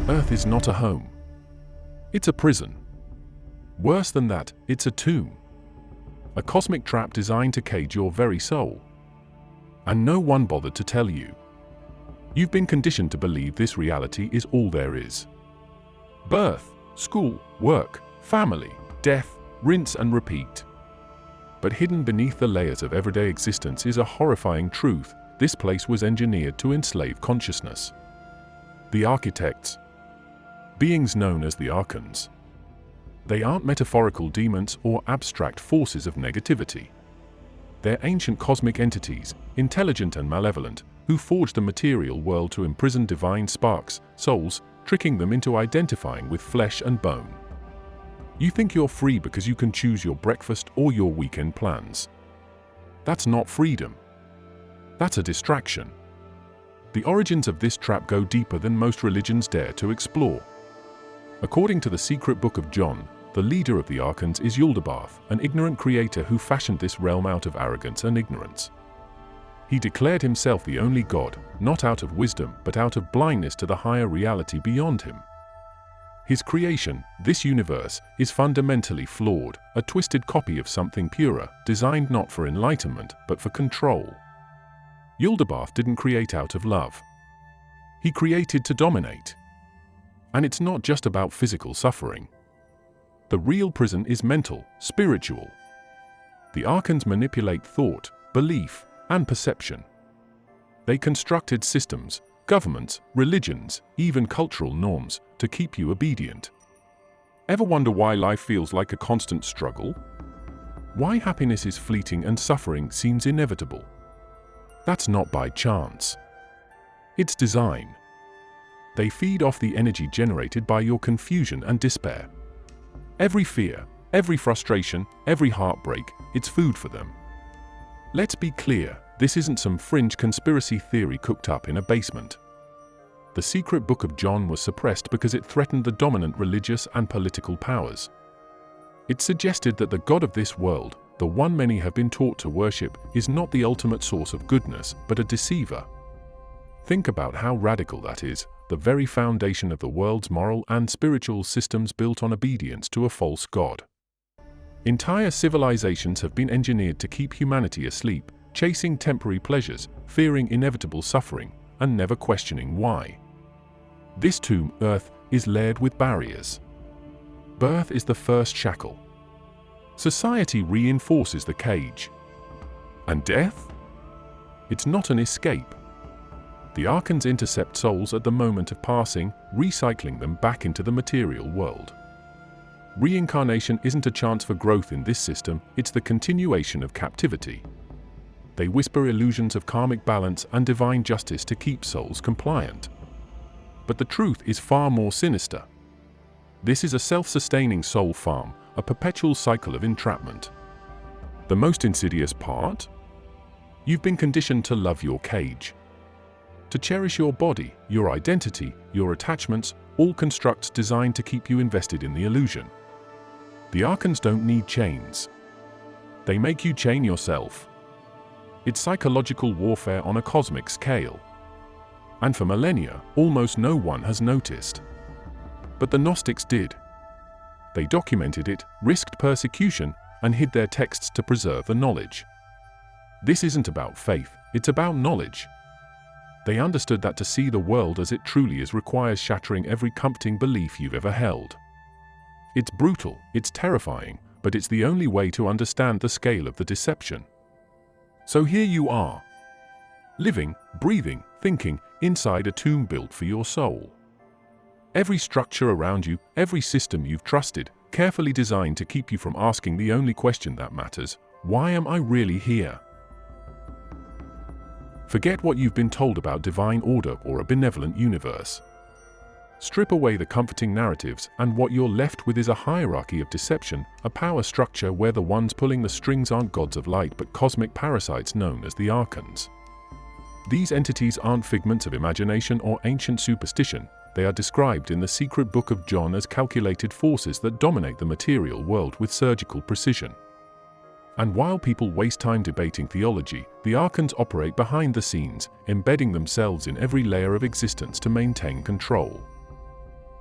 Earth is not a home. It's a prison. Worse than that, it's a tomb. A cosmic trap designed to cage your very soul. And no one bothered to tell you. You've been conditioned to believe this reality is all there is. Birth, school, work, family, death, rinse and repeat. But hidden beneath the layers of everyday existence is a horrifying truth. This place was engineered to enslave consciousness. The architects, beings known as the Archons. They aren't metaphorical demons or abstract forces of negativity. They're ancient cosmic entities, intelligent and malevolent, who forged the material world to imprison divine sparks, souls, tricking them into identifying with flesh and bone. You think you're free because you can choose your breakfast or your weekend plans. That's not freedom. That's a distraction. The origins of this trap go deeper than most religions dare to explore. According to the secret book of John, the leader of the Archons is Yaldabaoth, an ignorant creator who fashioned this realm out of arrogance and ignorance. He declared himself the only God, not out of wisdom but out of blindness to the higher reality beyond him. His creation, this universe, is fundamentally flawed, a twisted copy of something purer, designed not for enlightenment but for control. Yaldabaoth didn't create out of love. He created to dominate. And it's not just about physical suffering. The real prison is mental, spiritual. The Archons manipulate thought, belief, and perception. They constructed systems, governments, religions, even cultural norms, to keep you obedient. Ever wonder why life feels like a constant struggle? Why happiness is fleeting and suffering seems inevitable? That's not by chance. It's design. They feed off the energy generated by your confusion and despair. Every fear, every frustration, every heartbreak, it's food for them. Let's be clear, this isn't some fringe conspiracy theory cooked up in a basement. The secret book of John was suppressed because it threatened the dominant religious and political powers. It suggested that the God of this world, the one many have been taught to worship, is not the ultimate source of goodness, but a deceiver. Think about how radical that is, the very foundation of the world's moral and spiritual systems built on obedience to a false god. Entire civilizations have been engineered to keep humanity asleep, chasing temporary pleasures, fearing inevitable suffering, and never questioning why. This tomb, Earth, is layered with barriers. Birth is the first shackle. Society reinforces the cage. And death? It's not an escape. The Archons intercept souls at the moment of passing, recycling them back into the material world. Reincarnation isn't a chance for growth in this system, it's the continuation of captivity. They whisper illusions of karmic balance and divine justice to keep souls compliant. But the truth is far more sinister. This is a self-sustaining soul farm, a perpetual cycle of entrapment. The most insidious part? You've been conditioned to love your cage. To cherish your body, your identity, your attachments, all constructs designed to keep you invested in the illusion. The Archons don't need chains. They make you chain yourself. It's psychological warfare on a cosmic scale. And for millennia, almost no one has noticed. But the Gnostics did. They documented it, risked persecution, and hid their texts to preserve the knowledge. This isn't about faith, it's about knowledge. They understood that to see the world as it truly is requires shattering every comforting belief you've ever held. It's brutal, it's terrifying, but it's the only way to understand the scale of the deception. So here you are, living, breathing, thinking, inside a tomb built for your soul. Every structure around you, every system you've trusted, carefully designed to keep you from asking the only question that matters: why am I really here? Forget what you've been told about divine order or a benevolent universe. Strip away the comforting narratives, and what you're left with is a hierarchy of deception, a power structure where the ones pulling the strings aren't gods of light but cosmic parasites known as the Archons. These entities aren't figments of imagination or ancient superstition. They are described in the secret book of John as calculated forces that dominate the material world with surgical precision. And while people waste time debating theology, the Archons operate behind the scenes, embedding themselves in every layer of existence to maintain control.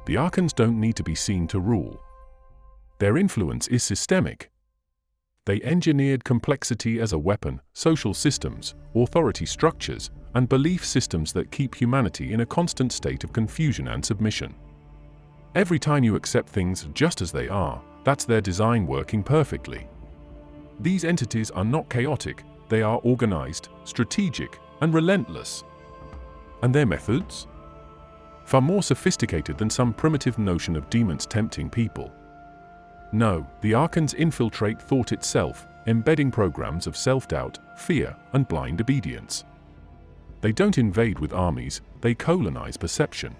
The Archons don't need to be seen to rule. Their influence is systemic. They engineered complexity as a weapon, social systems, authority structures, and belief systems that keep humanity in a constant state of confusion and submission. Every time you accept things just as they are, that's their design working perfectly. These entities are not chaotic, they are organized, strategic, and relentless. And their methods? Far more sophisticated than some primitive notion of demons tempting people. No, the Archons infiltrate thought itself, embedding programs of self-doubt, fear, and blind obedience. They don't invade with armies, they colonize perception.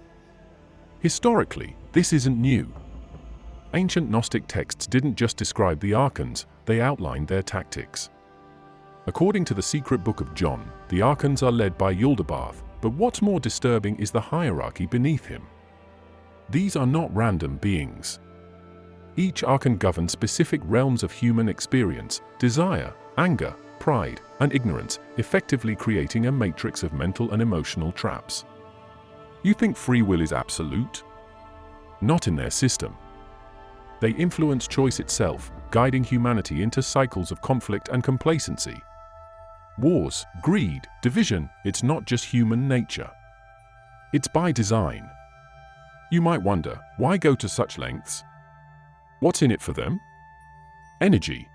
Historically, this isn't new. Ancient Gnostic texts didn't just describe the Archons, they outlined their tactics. According to the secret book of John, the Archons are led by Yaldabaoth, but what's more disturbing is the hierarchy beneath him. These are not random beings. Each Archon governs specific realms of human experience, desire, anger, pride, and ignorance, effectively creating a matrix of mental and emotional traps. You think free will is absolute? Not in their system. They influence choice itself, guiding humanity into cycles of conflict and complacency. Wars, greed, division, it's not just human nature. It's by design. You might wonder, why go to such lengths? What's in it for them? Energy.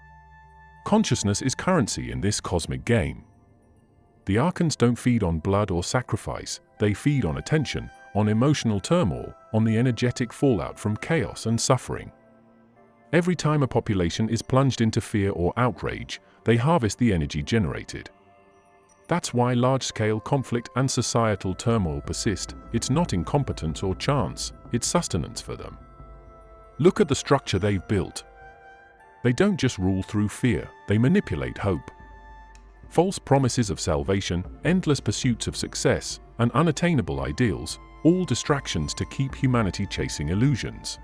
Consciousness is currency in this cosmic game. The Archons don't feed on blood or sacrifice, they feed on attention, on emotional turmoil, on the energetic fallout from chaos and suffering. Every time a population is plunged into fear or outrage, they harvest the energy generated. That's why large-scale conflict and societal turmoil persist. It's not incompetence or chance, it's sustenance for them. Look at the structure they've built. They don't just rule through fear, they manipulate hope. False promises of salvation, endless pursuits of success, and unattainable ideals, all distractions to keep humanity chasing illusions.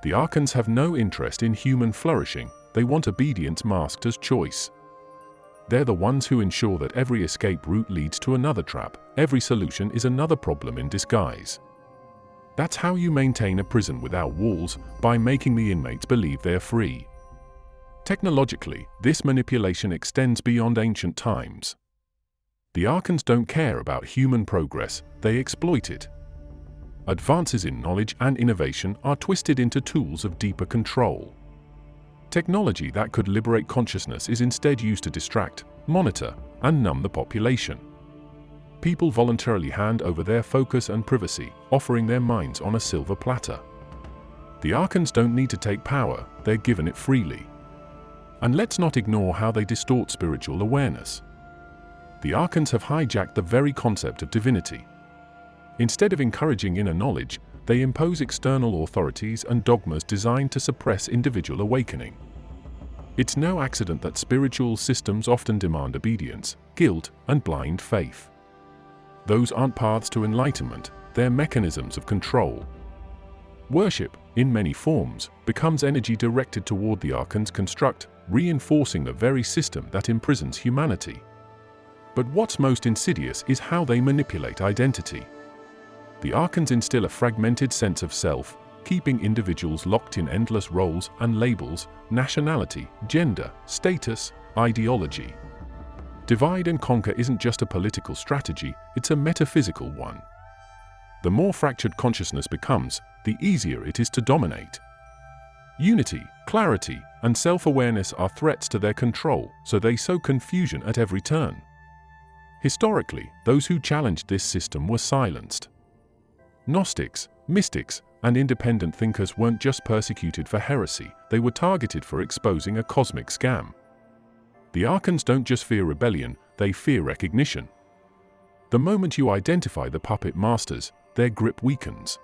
The Archons have no interest in human flourishing, they want obedience masked as choice. They're the ones who ensure that every escape route leads to another trap, every solution is another problem in disguise. That's how you maintain a prison without walls, by making the inmates believe they're free. Technologically, this manipulation extends beyond ancient times. The Archons don't care about human progress, they exploit it. Advances in knowledge and innovation are twisted into tools of deeper control. Technology that could liberate consciousness is instead used to distract, monitor, and numb the population. People voluntarily hand over their focus and privacy, offering their minds on a silver platter. The Archons don't need to take power, they're given it freely. And let's not ignore how they distort spiritual awareness. The Archons have hijacked the very concept of divinity. Instead of encouraging inner knowledge, they impose external authorities and dogmas designed to suppress individual awakening. It's no accident that spiritual systems often demand obedience, guilt, and blind faith. Those aren't paths to enlightenment, they're mechanisms of control. Worship, in many forms, becomes energy directed toward the Archons' construct, reinforcing the very system that imprisons humanity. But what's most insidious is how they manipulate identity. The Archons instill a fragmented sense of self, keeping individuals locked in endless roles and labels, nationality, gender, status, ideology. Divide and conquer isn't just a political strategy, it's a metaphysical one. The more fractured consciousness becomes, the easier it is to dominate. Unity, clarity, and self-awareness are threats to their control, so they sow confusion at every turn. Historically, those who challenged this system were silenced. Gnostics, mystics, and independent thinkers weren't just persecuted for heresy, they were targeted for exposing a cosmic scam. The Archons don't just fear rebellion, they fear recognition. The moment you identify the puppet masters, their grip weakens.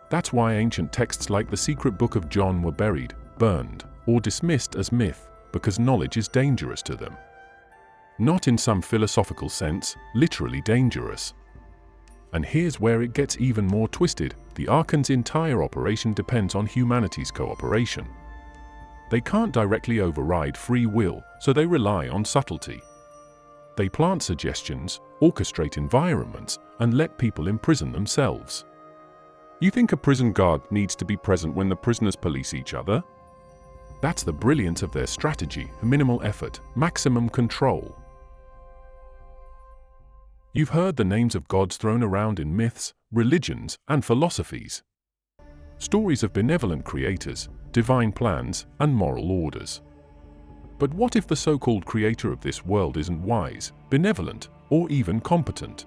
That's why ancient texts like the secret book of John were buried, burned, or dismissed as myth, because knowledge is dangerous to them. Not in some philosophical sense, literally dangerous. And here's where it gets even more twisted, the Archons' entire operation depends on humanity's cooperation. They can't directly override free will, so they rely on subtlety. They plant suggestions, orchestrate environments, and let people imprison themselves. You think a prison guard needs to be present when the prisoners police each other? That's the brilliance of their strategy: minimal effort, maximum control. You've heard the names of gods thrown around in myths, religions, and philosophies. Stories of benevolent creators, divine plans, and moral orders. But what if the so-called creator of this world isn't wise, benevolent, or even competent?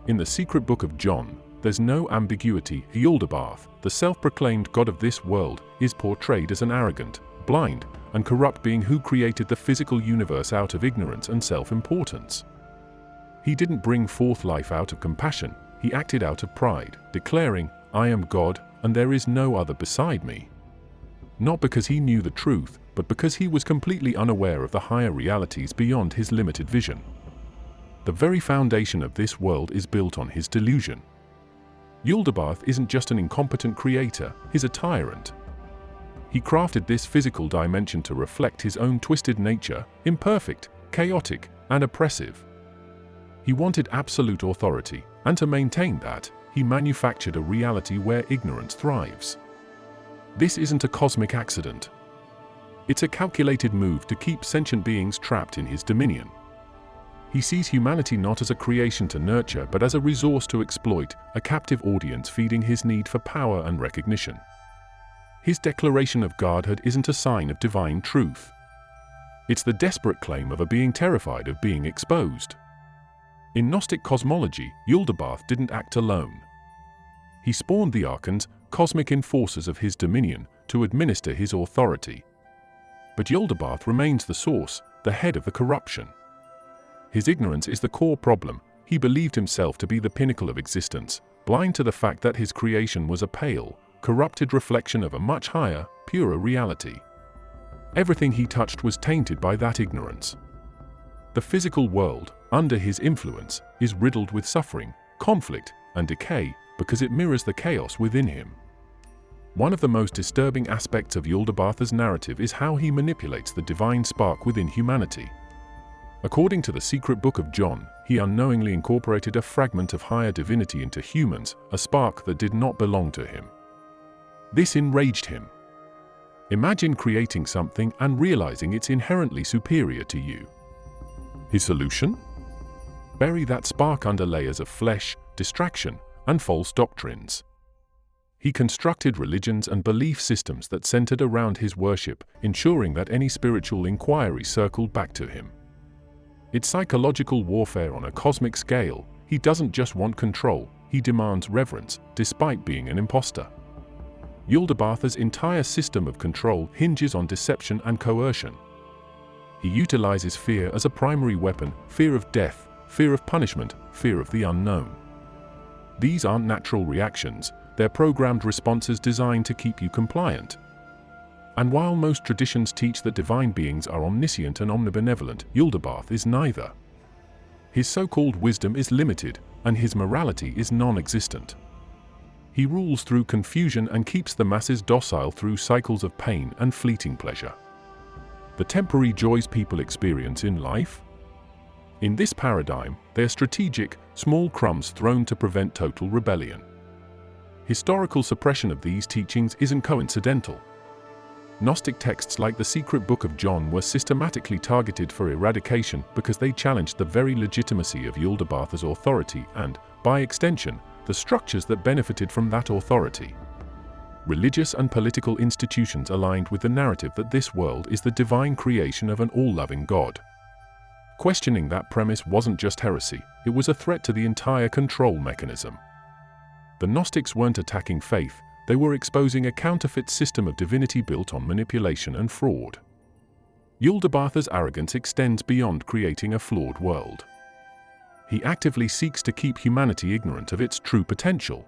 In the secret book of John, there's no ambiguity. Yaldabaoth, the self-proclaimed god of this world, is portrayed as an arrogant, blind, and corrupt being who created the physical universe out of ignorance and self-importance. He didn't bring forth life out of compassion, he acted out of pride, declaring, "I am God, and there is no other beside me." Not because he knew the truth, but because he was completely unaware of the higher realities beyond his limited vision. The very foundation of this world is built on his delusion. Yaldabaoth isn't just an incompetent creator, he's a tyrant. He crafted this physical dimension to reflect his own twisted nature, imperfect, chaotic, and oppressive. He wanted absolute authority, and to maintain that, he manufactured a reality where ignorance thrives. This isn't a cosmic accident. It's a calculated move to keep sentient beings trapped in his dominion. He sees humanity not as a creation to nurture but as a resource to exploit, a captive audience feeding his need for power and recognition. His declaration of godhood isn't a sign of divine truth. It's the desperate claim of a being terrified of being exposed. In Gnostic cosmology, Yaldabaoth didn't act alone. He spawned the Archons, cosmic enforcers of his dominion, to administer his authority. But Yaldabaoth remains the source, the head of the corruption. His ignorance is the core problem. He believed himself to be the pinnacle of existence, blind to the fact that his creation was a pale, corrupted reflection of a much higher, purer reality. Everything he touched was tainted by that ignorance. The physical world, under his influence, is riddled with suffering, conflict, and decay because it mirrors the chaos within him. One of the most disturbing aspects of Yaldabaoth's narrative is how he manipulates the divine spark within humanity. According to the secret book of John, he unknowingly incorporated a fragment of higher divinity into humans, a spark that did not belong to him. This enraged him. Imagine creating something and realizing it's inherently superior to you. His solution? Bury that spark under layers of flesh, distraction, and false doctrines. He constructed religions and belief systems that centered around his worship, ensuring that any spiritual inquiry circled back to him. It's psychological warfare on a cosmic scale. He doesn't just want control, he demands reverence, despite being an imposter. Yaldabaoth's entire system of control hinges on deception and coercion. He utilizes fear as a primary weapon: fear of death, fear of punishment, fear of the unknown. These aren't natural reactions, they're programmed responses designed to keep you compliant. And while most traditions teach that divine beings are omniscient and omnibenevolent, Yaldabaoth is neither. His so-called wisdom is limited, and his morality is non-existent. He rules through confusion and keeps the masses docile through cycles of pain and fleeting pleasure. The temporary joys people experience in life? In this paradigm, they're strategic, small crumbs thrown to prevent total rebellion. Historical suppression of these teachings isn't coincidental. Gnostic texts like the secret book of John were systematically targeted for eradication because they challenged the very legitimacy of Yaldabaoth's authority and, by extension, the structures that benefited from that authority. Religious and political institutions aligned with the narrative that this world is the divine creation of an all-loving God. Questioning that premise wasn't just heresy, it was a threat to the entire control mechanism. The Gnostics weren't attacking faith, they were exposing a counterfeit system of divinity built on manipulation and fraud. Yaldabaoth's arrogance extends beyond creating a flawed world. He actively seeks to keep humanity ignorant of its true potential.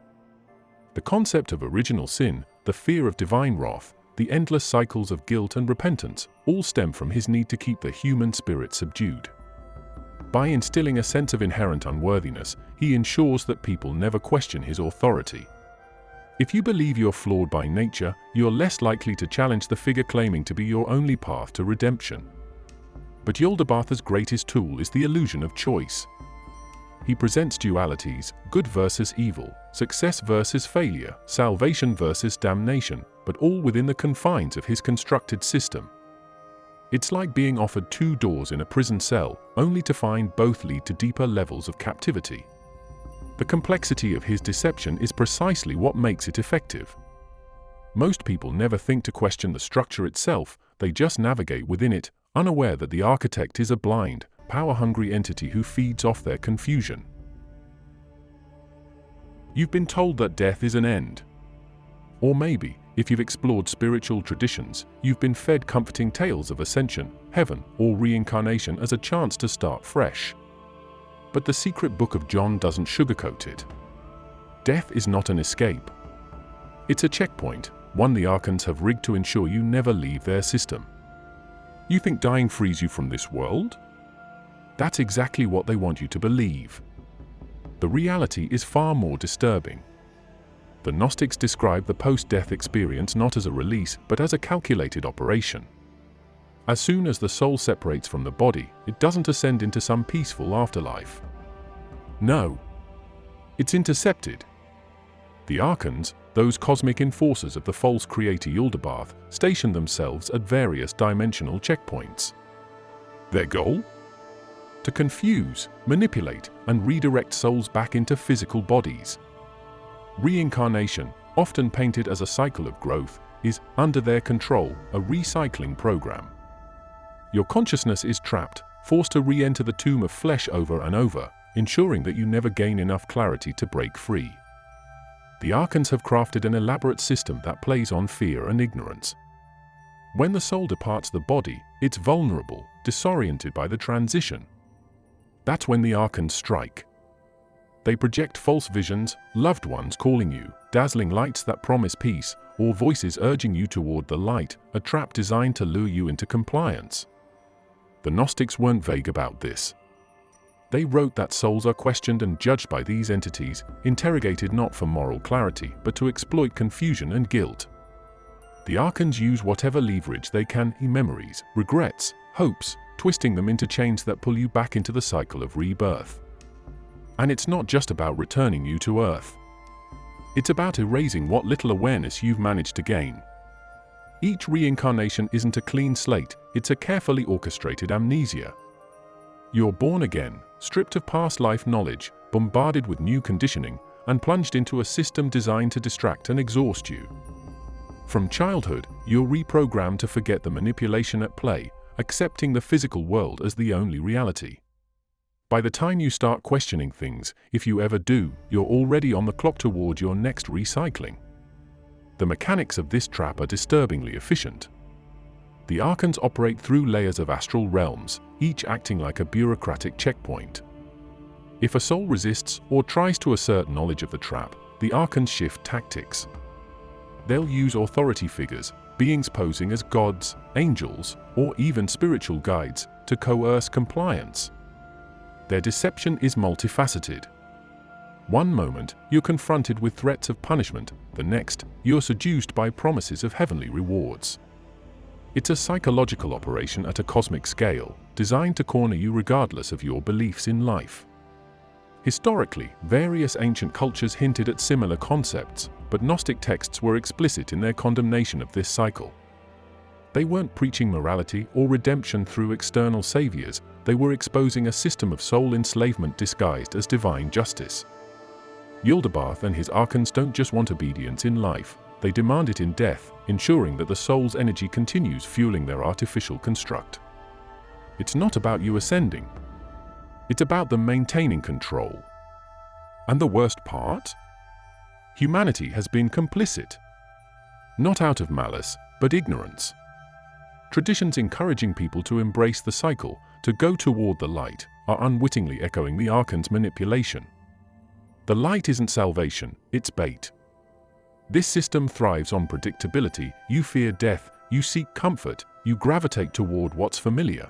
The concept of original sin, the fear of divine wrath, the endless cycles of guilt and repentance, all stem from his need to keep the human spirit subdued. By instilling a sense of inherent unworthiness, he ensures that people never question his authority. If you believe you're flawed by nature, you're less likely to challenge the figure claiming to be your only path to redemption. But Yaldabaoth's greatest tool is the illusion of choice. he presents dualities, good versus evil, success versus failure, salvation versus damnation, but all within the confines of his constructed system. It's like being offered two doors in a prison cell, only to find both lead to deeper levels of captivity. The complexity of his deception is precisely what makes it effective. Most people never think to question the structure itself, they just navigate within it, unaware that the architect is a blind, power-hungry entity who feeds off their confusion. You've been told that death is an end. Or maybe, if you've explored spiritual traditions, you've been fed comforting tales of ascension, heaven, or reincarnation as a chance to start fresh. But the secret book of John doesn't sugarcoat it. Death is not an escape. It's a checkpoint, one the Archons have rigged to ensure you never leave their system. You think dying frees you from this world? That's exactly what they want you to believe. The reality is far more disturbing. The Gnostics describe the post-death experience not as a release, but as a calculated operation. As soon as the soul separates from the body, it doesn't ascend into some peaceful afterlife. No. It's intercepted. The Archons, those cosmic enforcers of the false creator Yaldabaoth, station themselves at various dimensional checkpoints. Their goal? To confuse, manipulate, and redirect souls back into physical bodies. Reincarnation, often painted as a cycle of growth, is, under their control, a recycling program. Your consciousness is trapped, forced to re-enter the tomb of flesh over and over, ensuring that you never gain enough clarity to break free. The Archons have crafted an elaborate system that plays on fear and ignorance. When the soul departs the body, it's vulnerable, disoriented by the transition. That's when the Archons strike. They project false visions, loved ones calling you, dazzling lights that promise peace, or voices urging you toward the light, a trap designed to lure you into compliance. The Gnostics weren't vague about this. They wrote that souls are questioned and judged by these entities, interrogated not for moral clarity, but to exploit confusion and guilt. The Archons use whatever leverage they can, memories, regrets, hopes, twisting them into chains that pull you back into the cycle of rebirth. And it's not just about returning you to Earth. It's about erasing what little awareness you've managed to gain. Each reincarnation isn't a clean slate, it's a carefully orchestrated amnesia. You're born again, stripped of past life knowledge, bombarded with new conditioning, and plunged into a system designed to distract and exhaust you. From childhood, you're reprogrammed to forget the manipulation at play, accepting the physical world as the only reality. By the time you start questioning things, if you ever do, you're already on the clock toward your next recycling. The mechanics of this trap are disturbingly efficient. The Archons operate through layers of astral realms, each acting like a bureaucratic checkpoint. If a soul resists or tries to assert knowledge of the trap, the Archons shift tactics. They'll use authority figures, beings posing as gods, angels, or even spiritual guides, to coerce compliance. Their deception is multifaceted. One moment, you're confronted with threats of punishment, the next, you're seduced by promises of heavenly rewards. It's a psychological operation at a cosmic scale, designed to corner you regardless of your beliefs in life. Historically, various ancient cultures hinted at similar concepts, but Gnostic texts were explicit in their condemnation of this cycle. They weren't preaching morality or redemption through external saviors, they were exposing a system of soul enslavement disguised as divine justice. Yaldabaoth and his Archons don't just want obedience in life, they demand it in death, ensuring that the soul's energy continues fueling their artificial construct. It's not about you ascending. It's about them maintaining control. And the worst part? Humanity has been complicit. Not out of malice, but ignorance. Traditions encouraging people to embrace the cycle, to go toward the light, are unwittingly echoing the Archons' manipulation. The light isn't salvation, it's bait. This system thrives on predictability. You fear death, you seek comfort, you gravitate toward what's familiar.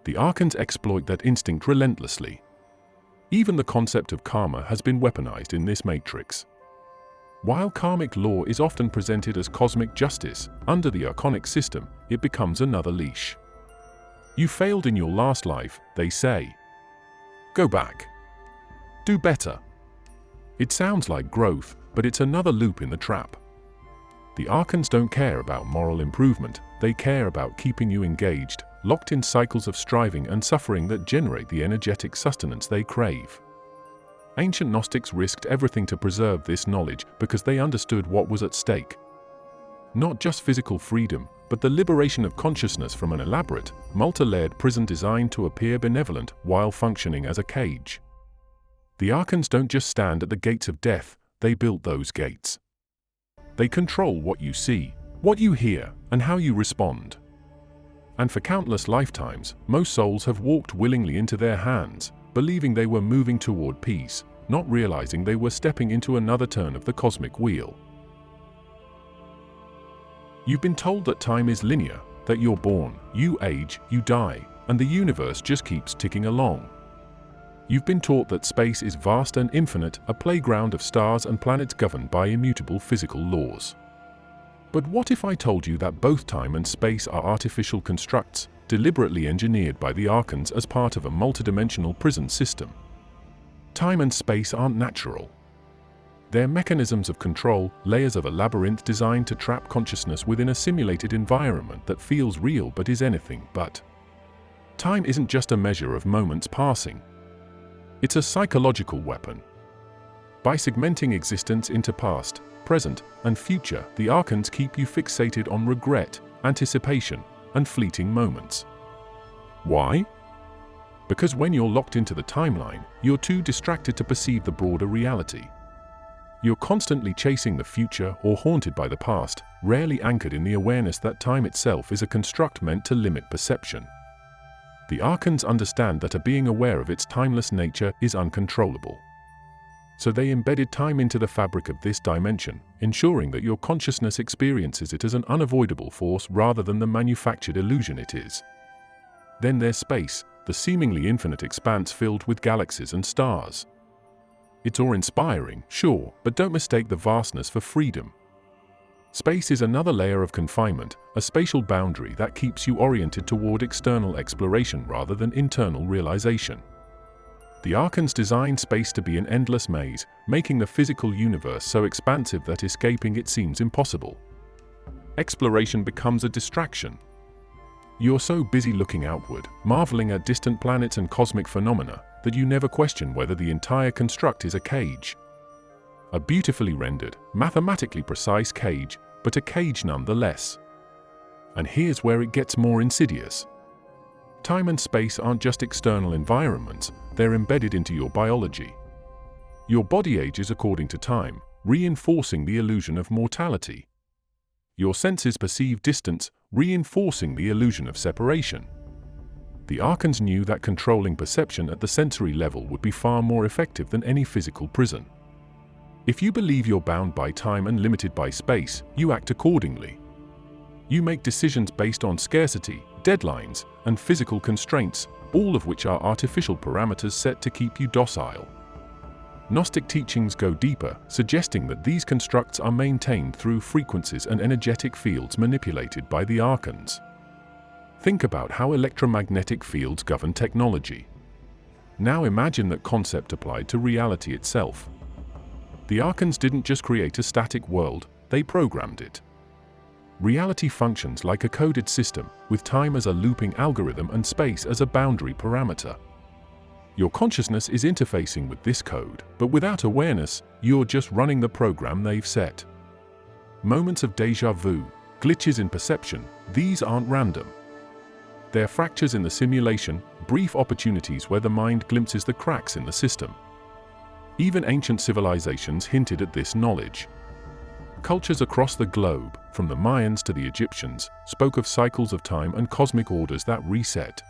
The Archons exploit that instinct relentlessly. Even the concept of karma has been weaponized in this matrix. While karmic law is often presented as cosmic justice, under the Archonic system, it becomes another leash. You failed in your last life, they say. Go back. Do better. It sounds like growth, but it's another loop in the trap. The Archons don't care about moral improvement, they care about keeping you engaged, locked in cycles of striving and suffering that generate the energetic sustenance they crave. Ancient Gnostics risked everything to preserve this knowledge because they understood what was at stake. Not just physical freedom, but the liberation of consciousness from an elaborate, multi-layered prison designed to appear benevolent while functioning as a cage. The Archons don't just stand at the gates of death, they built those gates. They control what you see, what you hear, and how you respond. And for countless lifetimes, most souls have walked willingly into their hands, believing they were moving toward peace, not realizing they were stepping into another turn of the cosmic wheel. You've been told that time is linear, that you're born, you age, you die, and the universe just keeps ticking along. You've been taught that space is vast and infinite, a playground of stars and planets governed by immutable physical laws. But what if I told you that both time and space are artificial constructs, deliberately engineered by the Archons as part of a multidimensional prison system? Time and space aren't natural. They're mechanisms of control, layers of a labyrinth designed to trap consciousness within a simulated environment that feels real but is anything but. Time isn't just a measure of moments passing. It's a psychological weapon. By segmenting existence into past, present, and future, the Archons keep you fixated on regret, anticipation, and fleeting moments. Why? Because when you're locked into the timeline, you're too distracted to perceive the broader reality. You're constantly chasing the future or haunted by the past, rarely anchored in the awareness that time itself is a construct meant to limit perception. The Archons understand that being aware of its timeless nature is uncontrollable. So they embedded time into the fabric of this dimension, ensuring that your consciousness experiences it as an unavoidable force rather than the manufactured illusion it is. Then there's space, the seemingly infinite expanse filled with galaxies and stars. It's awe-inspiring, sure, but don't mistake the vastness for freedom. Space is another layer of confinement, a spatial boundary that keeps you oriented toward external exploration rather than internal realization. The Archons designed space to be an endless maze, making the physical universe so expansive that escaping it seems impossible. Exploration becomes a distraction. You're so busy looking outward, marveling at distant planets and cosmic phenomena, that you never question whether the entire construct is a cage. A beautifully rendered, mathematically precise cage, but a cage nonetheless. And here's where it gets more insidious. Time and space aren't just external environments, they're embedded into your biology. Your body ages according to time, reinforcing the illusion of mortality. Your senses perceive distance, reinforcing the illusion of separation. The Archons knew that controlling perception at the sensory level would be far more effective than any physical prison. If you believe you're bound by time and limited by space, you act accordingly. You make decisions based on scarcity, deadlines, and physical constraints, all of which are artificial parameters set to keep you docile. Gnostic teachings go deeper, suggesting that these constructs are maintained through frequencies and energetic fields manipulated by the Archons. Think about how electromagnetic fields govern technology. Now imagine that concept applied to reality itself. The Archons didn't just create a static world, they programmed it. Reality functions like a coded system, with time as a looping algorithm and space as a boundary parameter. Your consciousness is interfacing with this code, but without awareness, you're just running the program they've set. Moments of déjà vu, glitches in perception, these aren't random. They're fractures in the simulation, brief opportunities where the mind glimpses the cracks in the system. Even ancient civilizations hinted at this knowledge. Cultures across the globe, from the Mayans to the Egyptians, spoke of cycles of time and cosmic orders that reset.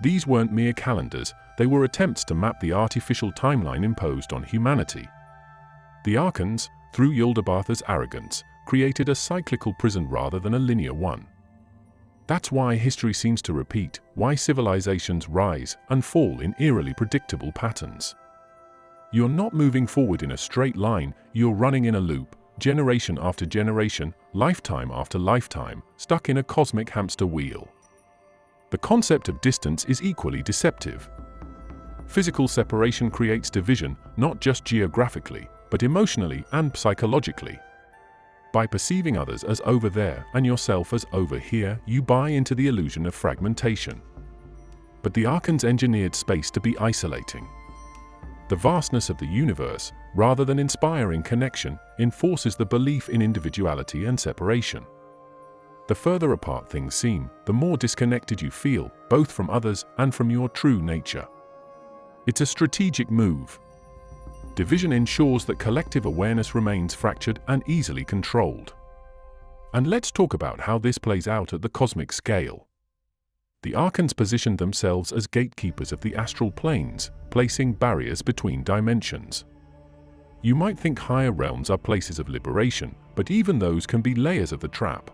These weren't mere calendars, they were attempts to map the artificial timeline imposed on humanity. The Archons, through Yaldabaoth's arrogance, created a cyclical prison rather than a linear one. That's why history seems to repeat, why civilizations rise and fall in eerily predictable patterns. You're not moving forward in a straight line, you're running in a loop, generation after generation, lifetime after lifetime, stuck in a cosmic hamster wheel. The concept of distance is equally deceptive. Physical separation creates division, not just geographically, but emotionally and psychologically. By perceiving others as over there and yourself as over here, you buy into the illusion of fragmentation. But the Archons engineered space to be isolating. The vastness of the universe, rather than inspiring connection, enforces the belief in individuality and separation. The further apart things seem, the more disconnected you feel, both from others and from your true nature. It's a strategic move. Division ensures that collective awareness remains fractured and easily controlled. And let's talk about how this plays out at the cosmic scale. The Archons positioned themselves as gatekeepers of the astral planes, placing barriers between dimensions. You might think higher realms are places of liberation, but even those can be layers of the trap.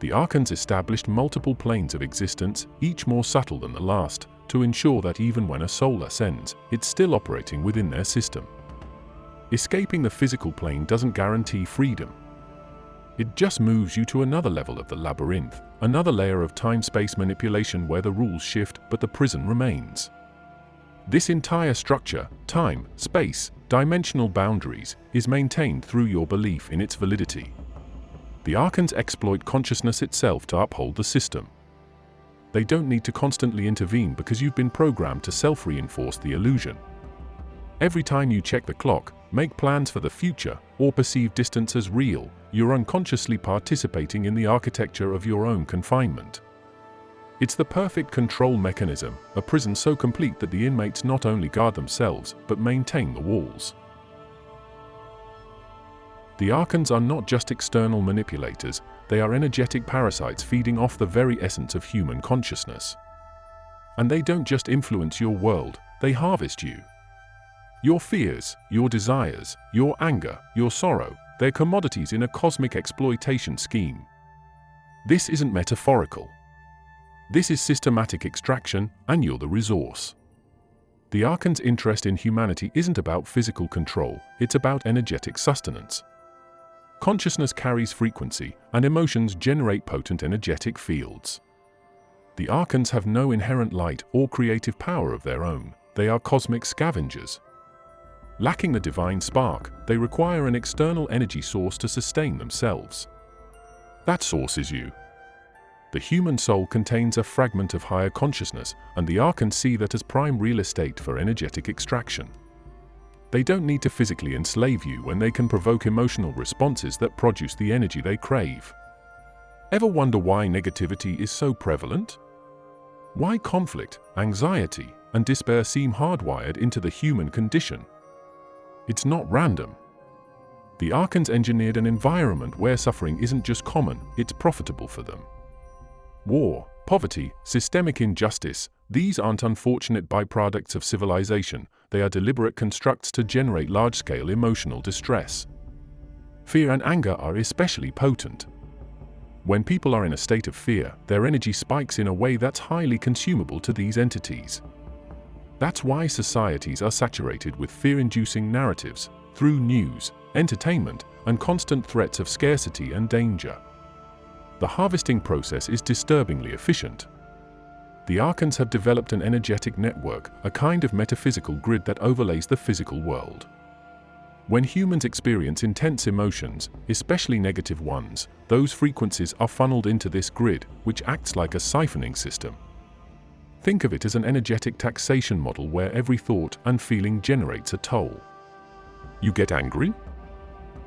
The Archons established multiple planes of existence, each more subtle than the last, to ensure that even when a soul ascends, it's still operating within their system. Escaping the physical plane doesn't guarantee freedom. It just moves you to another level of the labyrinth, another layer of time-space manipulation where the rules shift but the prison remains. This entire structure, time, space, dimensional boundaries, is maintained through your belief in its validity. The Archons exploit consciousness itself to uphold the system. They don't need to constantly intervene because you've been programmed to self-reinforce the illusion. Every time you check the clock, make plans for the future, or perceive distance as real, you're unconsciously participating in the architecture of your own confinement. It's the perfect control mechanism, a prison so complete that the inmates not only guard themselves, but maintain the walls. The Archons are not just external manipulators, they are energetic parasites feeding off the very essence of human consciousness. And they don't just influence your world, they harvest you. Your fears, your desires, your anger, your sorrow, they're commodities in a cosmic exploitation scheme. This isn't metaphorical. This is systematic extraction, and you're the resource. The Archons' interest in humanity isn't about physical control, it's about energetic sustenance. Consciousness carries frequency, and emotions generate potent energetic fields. The Archons have no inherent light or creative power of their own, they are cosmic scavengers. Lacking the divine spark, they require an external energy source to sustain themselves. That source is you. The human soul contains a fragment of higher consciousness, and the Archons see that as prime real estate for energetic extraction. They don't need to physically enslave you when they can provoke emotional responses that produce the energy they crave. Ever wonder why negativity is so prevalent? Why conflict, anxiety, and despair seem hardwired into the human condition? It's not random. The Archons engineered an environment where suffering isn't just common, it's profitable for them. War, poverty, systemic injustice, these aren't unfortunate byproducts of civilization, they are deliberate constructs to generate large-scale emotional distress. Fear and anger are especially potent. When people are in a state of fear, their energy spikes in a way that's highly consumable to these entities. That's why societies are saturated with fear-inducing narratives, through news, entertainment, and constant threats of scarcity and danger. The harvesting process is disturbingly efficient. The Archons have developed an energetic network, a kind of metaphysical grid that overlays the physical world. When humans experience intense emotions, especially negative ones, those frequencies are funneled into this grid, which acts like a siphoning system. Think of it as an energetic taxation model where every thought and feeling generates a toll. You get angry?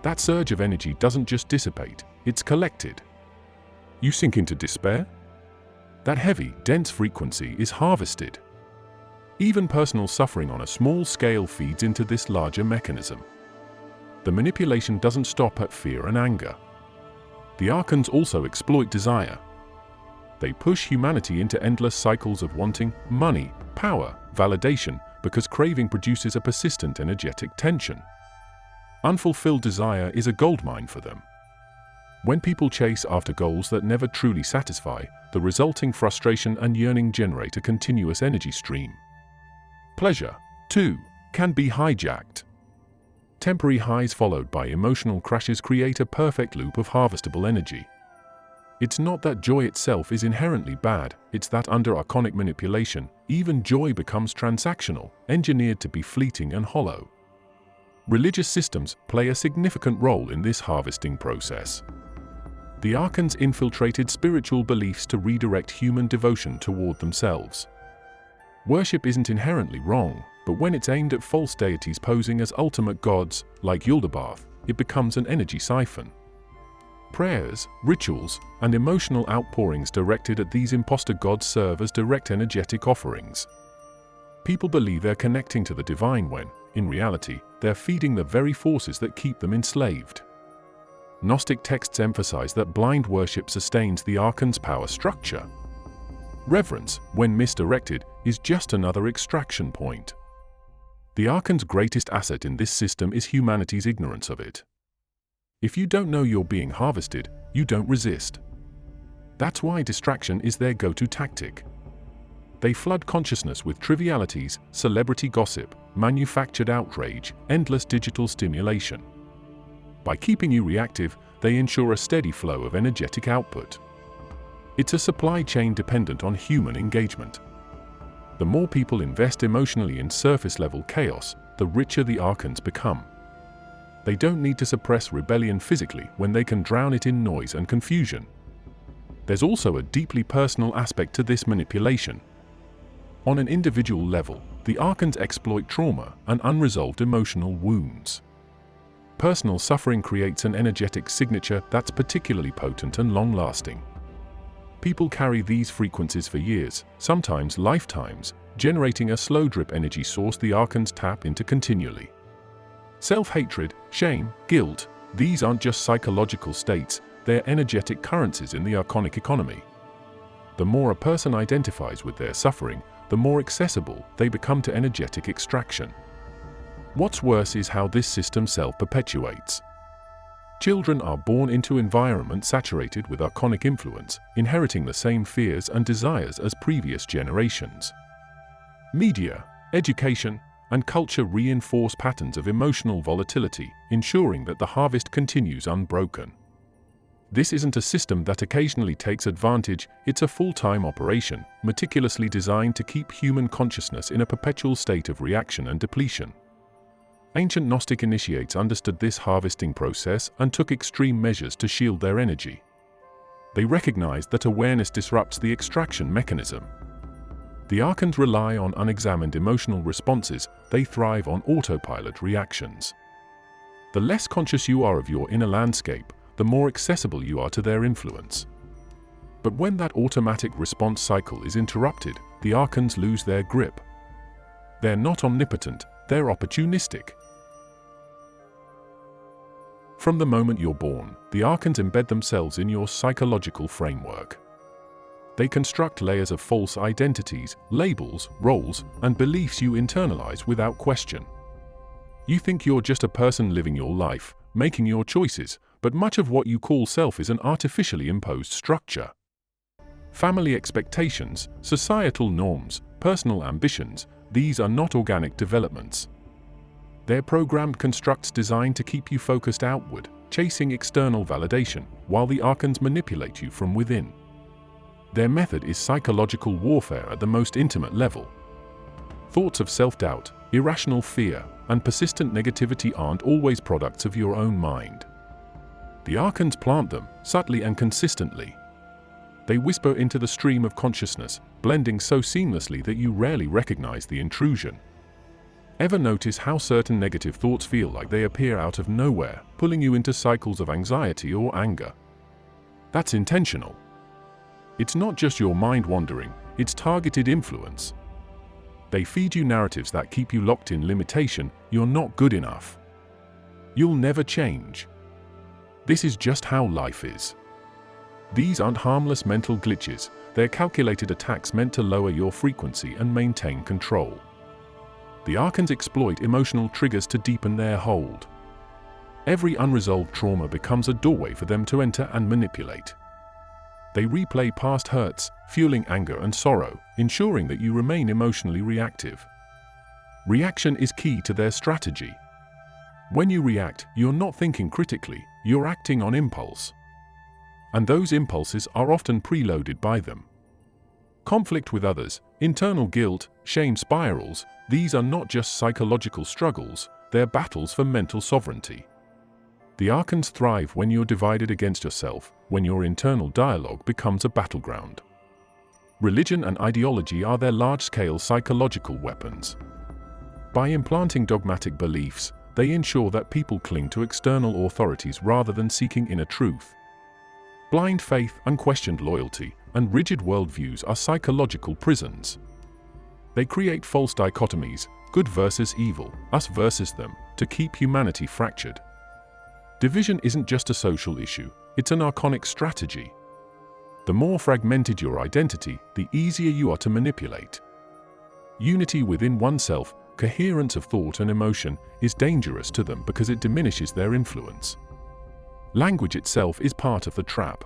That surge of energy doesn't just dissipate, it's collected. You sink into despair? That heavy, dense frequency is harvested. Even personal suffering on a small scale feeds into this larger mechanism. The manipulation doesn't stop at fear and anger. The Archons also exploit desire. They push humanity into endless cycles of wanting money, power, validation, because craving produces a persistent energetic tension. Unfulfilled desire is a goldmine for them. When people chase after goals that never truly satisfy, the resulting frustration and yearning generate a continuous energy stream. Pleasure, too, can be hijacked. Temporary highs followed by emotional crashes create a perfect loop of harvestable energy. It's not that joy itself is inherently bad, it's that under Archonic manipulation, even joy becomes transactional, engineered to be fleeting and hollow. Religious systems play a significant role in this harvesting process. The Archons infiltrated spiritual beliefs to redirect human devotion toward themselves. Worship isn't inherently wrong, but when it's aimed at false deities posing as ultimate gods, like Yaldabaoth, it becomes an energy siphon. Prayers, rituals, and emotional outpourings directed at these imposter gods serve as direct energetic offerings. People believe they're connecting to the divine when, in reality, they're feeding the very forces that keep them enslaved. Gnostic texts emphasize that blind worship sustains the Archon's power structure. Reverence, when misdirected, is just another extraction point. The Archon's greatest asset in this system is humanity's ignorance of it. If you don't know you're being harvested, you don't resist. That's why distraction is their go-to tactic. They flood consciousness with trivialities, celebrity gossip, manufactured outrage, endless digital stimulation. By keeping you reactive, they ensure a steady flow of energetic output. It's a supply chain dependent on human engagement. The more people invest emotionally in surface-level chaos, the richer the Archons become. They don't need to suppress rebellion physically when they can drown it in noise and confusion. There's also a deeply personal aspect to this manipulation. On an individual level, the Archons exploit trauma and unresolved emotional wounds. Personal suffering creates an energetic signature that's particularly potent and long-lasting. People carry these frequencies for years, sometimes lifetimes, generating a slow-drip energy source the Archons tap into continually. Self-hatred, shame, guilt, these aren't just psychological states, they're energetic currencies in the Archonic economy. The more a person identifies with their suffering, the more accessible they become to energetic extraction. What's worse is how this system self-perpetuates. Children are born into environments saturated with Archonic influence, inheriting the same fears and desires as previous generations. Media, education, and culture reinforce patterns of emotional volatility, ensuring that the harvest continues unbroken. This isn't a system that occasionally takes advantage, it's a full-time operation, meticulously designed to keep human consciousness in a perpetual state of reaction and depletion. Ancient Gnostic initiates understood this harvesting process and took extreme measures to shield their energy. They recognized that awareness disrupts the extraction mechanism. The Archons rely on unexamined emotional responses, they thrive on autopilot reactions. The less conscious you are of your inner landscape, the more accessible you are to their influence. But when that automatic response cycle is interrupted, the Archons lose their grip. They're not omnipotent, they're opportunistic. From the moment you're born, the Archons embed themselves in your psychological framework. They construct layers of false identities, labels, roles, and beliefs you internalize without question. You think you're just a person living your life, making your choices, but much of what you call self is an artificially imposed structure. Family expectations, societal norms, personal ambitions, these are not organic developments. They're programmed constructs designed to keep you focused outward, chasing external validation, while the Archons manipulate you from within. Their method is psychological warfare at the most intimate level. Thoughts of self-doubt, irrational fear, and persistent negativity aren't always products of your own mind. The Archons plant them, subtly and consistently. They whisper into the stream of consciousness, blending so seamlessly that you rarely recognize the intrusion. Ever notice how certain negative thoughts feel like they appear out of nowhere, pulling you into cycles of anxiety or anger? That's intentional. It's not just your mind wandering, it's targeted influence. They feed you narratives that keep you locked in limitation, you're not good enough. You'll never change. This is just how life is. These aren't harmless mental glitches, they're calculated attacks meant to lower your frequency and maintain control. The Archons exploit emotional triggers to deepen their hold. Every unresolved trauma becomes a doorway for them to enter and manipulate. They replay past hurts, fueling anger and sorrow, ensuring that you remain emotionally reactive. Reaction is key to their strategy. When you react, you're not thinking critically, you're acting on impulse. and those impulses are often preloaded by them. Conflict with others, internal guilt, shame spirals, these are not just psychological struggles, they're battles for mental sovereignty. The Archons thrive when you're divided against yourself, when your internal dialogue becomes a battleground. Religion and ideology are their large-scale psychological weapons. By implanting dogmatic beliefs, they ensure that people cling to external authorities rather than seeking inner truth. Blind faith, unquestioned loyalty, and rigid worldviews are psychological prisons. They create false dichotomies, good versus evil, us versus them, to keep humanity fractured. Division isn't just a social issue, it's an Archonic strategy. The more fragmented your identity, the easier you are to manipulate. Unity within oneself, coherence of thought and emotion, is dangerous to them because it diminishes their influence. Language itself is part of the trap.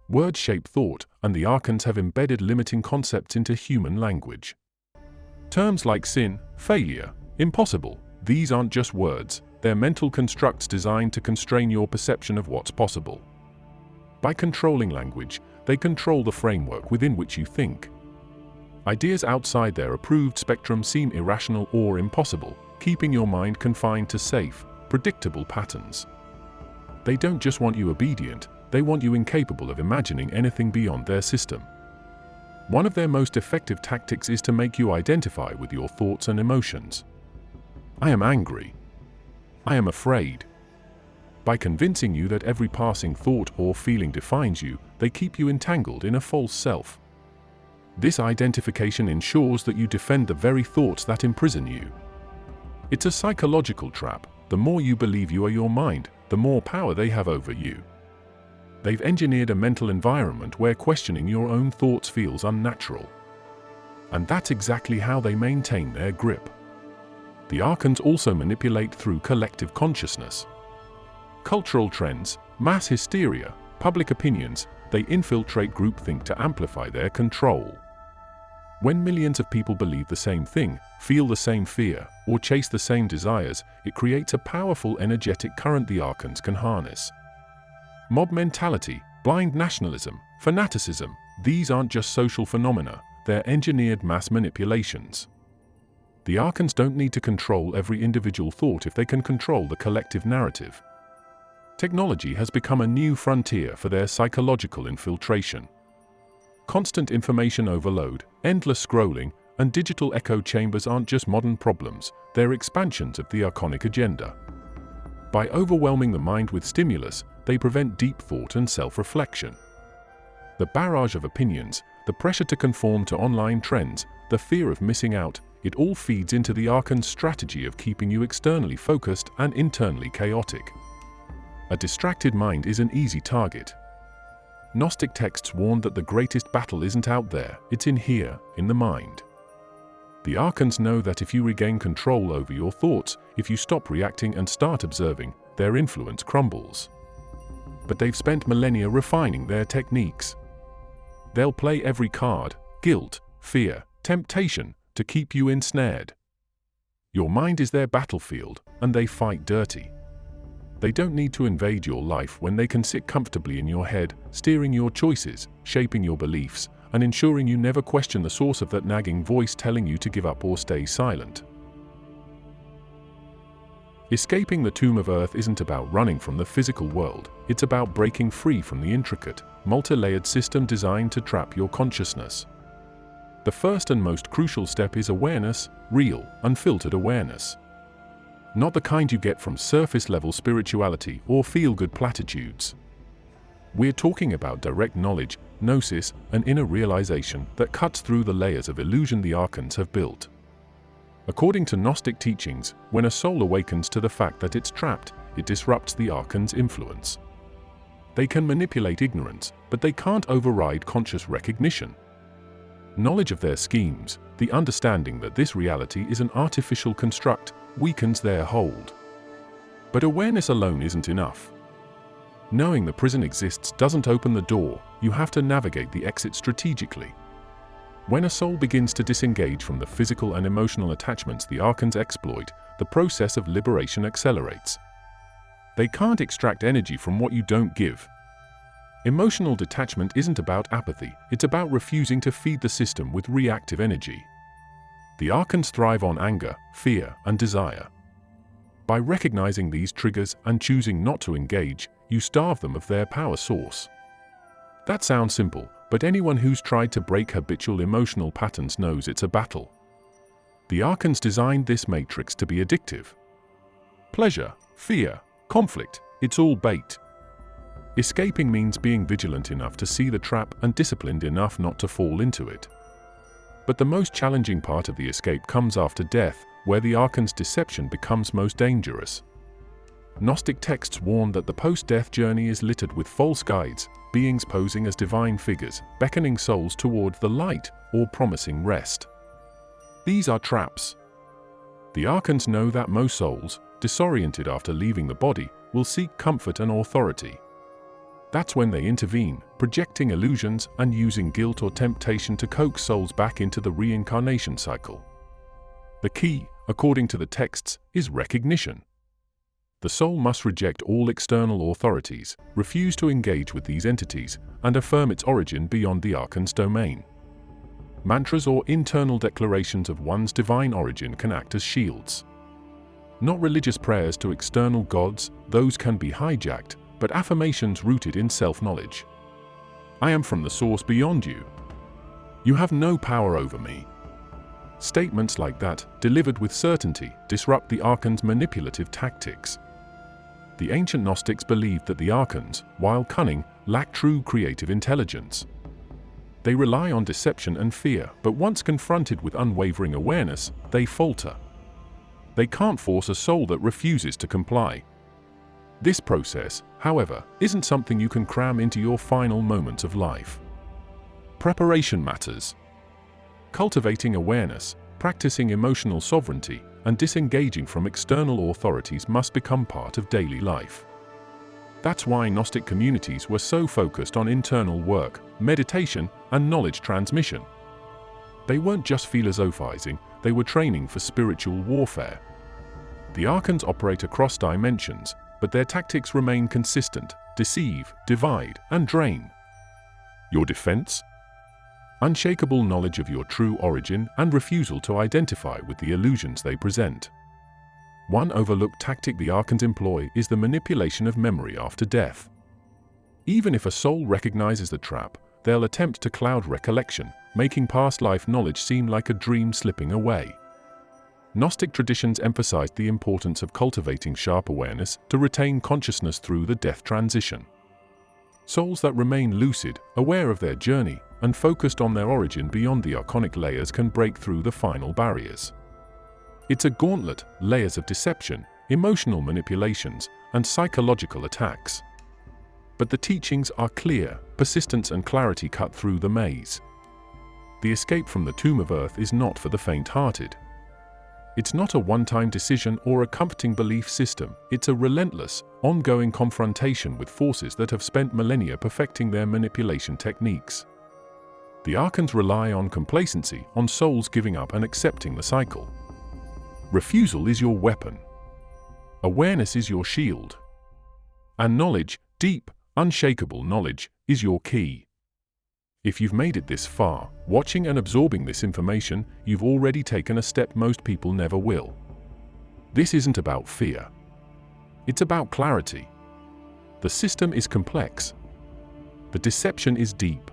Words shape thought, and the Archons have embedded limiting concepts into human language. Terms like sin, failure, impossible, these aren't just words, they're mental constructs designed to constrain your perception of what's possible. By controlling language, they control the framework within which you think. Ideas outside their approved spectrum seem irrational or impossible, keeping your mind confined to safe, predictable patterns. They don't just want you obedient, they want you incapable of imagining anything beyond their system. One of their most effective tactics is to make you identify with your thoughts and emotions. I am angry. I am afraid. By convincing you that every passing thought or feeling defines you, they keep you entangled in a false self. This identification ensures that you defend the very thoughts that imprison you. It's a psychological trap. The more you believe you are your mind, the more power they have over you. They've engineered a mental environment where questioning your own thoughts feels unnatural. And that's exactly how they maintain their grip. The Archons also manipulate through collective consciousness. Cultural trends, mass hysteria, public opinions, they infiltrate groupthink to amplify their control. When millions of people believe the same thing, feel the same fear, or chase the same desires, it creates a powerful energetic current the Archons can harness. Mob mentality, blind nationalism, fanaticism, these aren't just social phenomena, they're engineered mass manipulations. The Archons don't need to control every individual thought if they can control the collective narrative. Technology has become a new frontier for their psychological infiltration. Constant information overload, endless scrolling, and digital echo chambers aren't just modern problems, they're expansions of the Archonic agenda. By overwhelming the mind with stimulus, they prevent deep thought and self-reflection. The barrage of opinions, the pressure to conform to online trends, the fear of missing out, it all feeds into the Archon's strategy of keeping you externally focused and internally chaotic. A distracted mind is an easy target. Gnostic texts warn that the greatest battle isn't out there, it's in here, in the mind. The Archons know that if you regain control over your thoughts, if you stop reacting and start observing, their influence crumbles. But they've spent millennia refining their techniques. They'll play every card, guilt, fear, temptation, to keep you ensnared. Your mind is their battlefield, and they fight dirty. They don't need to invade your life when they can sit comfortably in your head, steering your choices, shaping your beliefs, and ensuring you never question the source of that nagging voice telling you to give up or stay silent. Escaping the tomb of Earth isn't about running from the physical world, it's about breaking free from the intricate, multi-layered system designed to trap your consciousness. The first and most crucial step is awareness, real, unfiltered awareness. Not the kind you get from surface-level spirituality or feel-good platitudes. We're talking about direct knowledge, gnosis, an inner realization that cuts through the layers of illusion the Archons have built. According to Gnostic teachings, when a soul awakens to the fact that it's trapped, it disrupts the Archons' influence. They can manipulate ignorance, but they can't override conscious recognition. Knowledge of their schemes, the understanding that this reality is an artificial construct, weakens their hold. But awareness alone isn't enough. Knowing the prison exists doesn't open the door, you have to navigate the exit strategically. When a soul begins to disengage from the physical and emotional attachments the Archons exploit, the process of liberation accelerates. They can't extract energy from what you don't give. Emotional detachment isn't about apathy, it's about refusing to feed the system with reactive energy. The Archons thrive on anger, fear, and desire. By recognizing these triggers and choosing not to engage, you starve them of their power source. That sounds simple, but anyone who's tried to break habitual emotional patterns knows it's a battle. The Archons designed this matrix to be addictive. Pleasure, fear, conflict, it's all bait. Escaping means being vigilant enough to see the trap and disciplined enough not to fall into it. But the most challenging part of the escape comes after death, where the Archon's deception becomes most dangerous. Gnostic texts warn that the post-death journey is littered with false guides, beings posing as divine figures, beckoning souls toward the light or promising rest. These are traps. The Archons know that most souls, disoriented after leaving the body, will seek comfort and authority. That's when they intervene, projecting illusions and using guilt or temptation to coax souls back into the reincarnation cycle. The key, according to the texts, is recognition. The soul must reject all external authorities, refuse to engage with these entities, and affirm its origin beyond the Archon's domain. Mantras or internal declarations of one's divine origin can act as shields. Not religious prayers to external gods, those can be hijacked, but affirmations rooted in self-knowledge. I am from the source beyond you. You have no power over me. Statements like that, delivered with certainty, disrupt the Archon's manipulative tactics. The ancient Gnostics believed that the Archons, while cunning, lack true creative intelligence. They rely on deception and fear, but once confronted with unwavering awareness, they falter. They can't force a soul that refuses to comply. This process, however, isn't something you can cram into your final moments of life. Preparation matters. Cultivating awareness, practicing emotional sovereignty, and disengaging from external authorities must become part of daily life. That's why Gnostic communities were so focused on internal work, meditation, and knowledge transmission. They weren't just philosophizing, they were training for spiritual warfare. The Archons operate across dimensions, but their tactics remain consistent: deceive, divide, and drain. Your defense? Unshakable knowledge of your true origin and refusal to identify with the illusions they present. One overlooked tactic the Archons employ is the manipulation of memory after death. Even if a soul recognizes the trap, they'll attempt to cloud recollection, making past life knowledge seem like a dream slipping away. Gnostic traditions emphasized the importance of cultivating sharp awareness to retain consciousness through the death transition. Souls that remain lucid, aware of their journey, and focused on their origin beyond the Archonic layers can break through the final barriers. It's a gauntlet: layers of deception, emotional manipulations, and psychological attacks. But the teachings are clear: persistence and clarity cut through the maze. The escape from the tomb of earth is not for the faint-hearted. It's not a one-time decision or a comforting belief system. It's a relentless, ongoing confrontation with forces that have spent millennia perfecting their manipulation techniques. The Archons rely on complacency, on souls giving up and accepting the cycle. Refusal is your weapon. Awareness is your shield. And knowledge, deep, unshakable knowledge, is your key. If you've made it this far, watching and absorbing this information, you've already taken a step most people never will. This isn't about fear. It's about clarity. The system is complex. The deception is deep.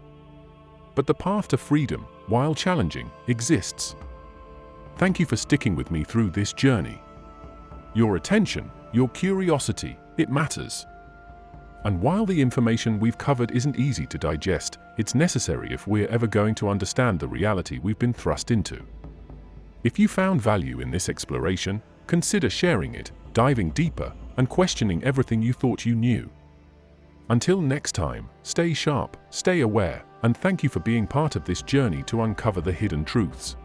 But the path to freedom, while challenging, exists. Thank you for sticking with me through this journey. Your attention, your curiosity, it matters. And while the information we've covered isn't easy to digest, it's necessary if we're ever going to understand the reality we've been thrust into. If you found value in this exploration, consider sharing it, diving deeper, and questioning everything you thought you knew. Until next time, stay sharp, stay aware, and thank you for being part of this journey to uncover the hidden truths.